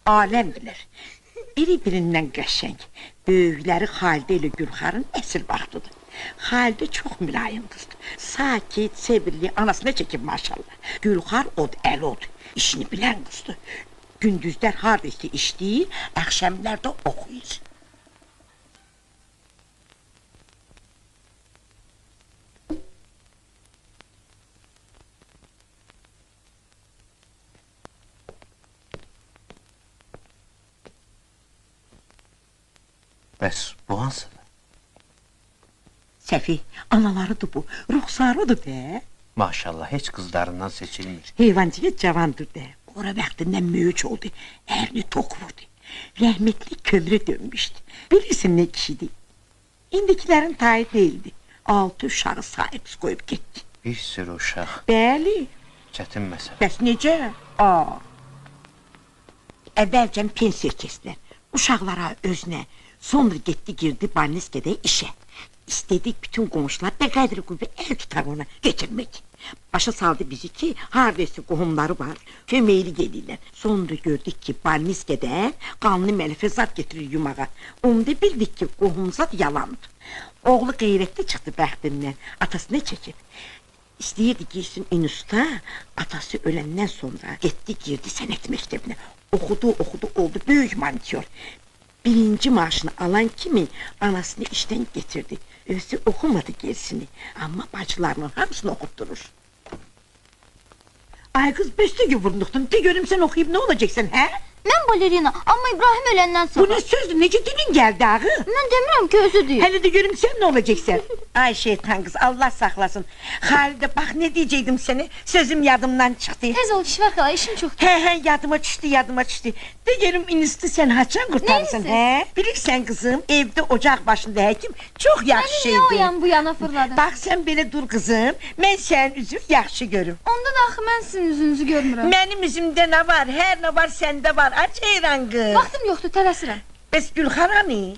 aləm bilir. Biri-birindən qəşəng. Böyükləri Xalidə ilə Gülxarın əsl vaxtıdır. Xalidə çox mülayim qızdır. Sakit, sevirli, anasına çəkib maşallah. Gülxar od, əl od. İşini bilən qızdır. Gündüzlər hardasa işləyir, əxşəmlər də oxuyur. Bəs bu hansıdır? Səfi, analarıdır bu, ruhsarıdır be. Maşallah, heç qızlarından seçilmir. Heyvancıya cavandır be. Ora vaxtından mühüç oldu, ərini tok vurdu. Rəhmətli kömrə dönmüşdü. Bilirsin ne kişidir? İndikilərin tayı değildi. 6 uşağı sahip koyup gitti. Bir sürü uşaq. Bəli. Çətin məsələ. Bəs necə? Əvvəlcən pensiya kəsdilər. Uşaqlara özünə. Sonra getdi girdi Barniskədə işə. İstedik bütün qonşular bəqədri qüvvə el tutar ona getirmək. Başa saldı bizi ki, hardaysa qohumları var, köməkli gedirlər. Sonra gördük ki, Barniskədə qanlı mələfə zat getirir yumağa. Onda bildik ki, qohumzat yalandır. Oğlu qeyrətli çıxdı bəxtindən, atasına çəkib. İstəyirdi girsin instituta, atası öləndən sonra getdi girdi sənət məktəbinə. Oxudu, oldu böyük mantyor. Birinci maaşını alan kimi anasını işten getirdi. Özü okumadı gerisini. Ama bacılarının hamısını okutturur. Ay kız besteki vurnuktun. De görüm sen okuyup ne olacaksın he? Ben balerina ama İbrahim ölenden sonra. Bu ne sözdü? Nece dilin geldi ağı? Ben demiyorum ki özü değil. Hele de görüm sen ne olacaksın? Ay şeytan kız Allah saklasın. Halide bak ne diyecektim seni. Sözüm yadımdan çıktı. Tez ol kişi var kala işim çok. He yadıma düştü. De görüm inisti sen haçan kurtarsın he? Bilirsen kızım evde ocak başında hekim çok yaxşı şeydi. Niye o yan bu yana fırladın? Bak sen böyle dur kızım. Ben senin üzüm yaxşı görüm. Ondan axı ben sizin üzünüzü görmürəm. Benim üzümde ne var? Her ne var sende var. Aç eyran kız. Vaxtım yoxdur, tələsirəm. Bəs Gülxar hani?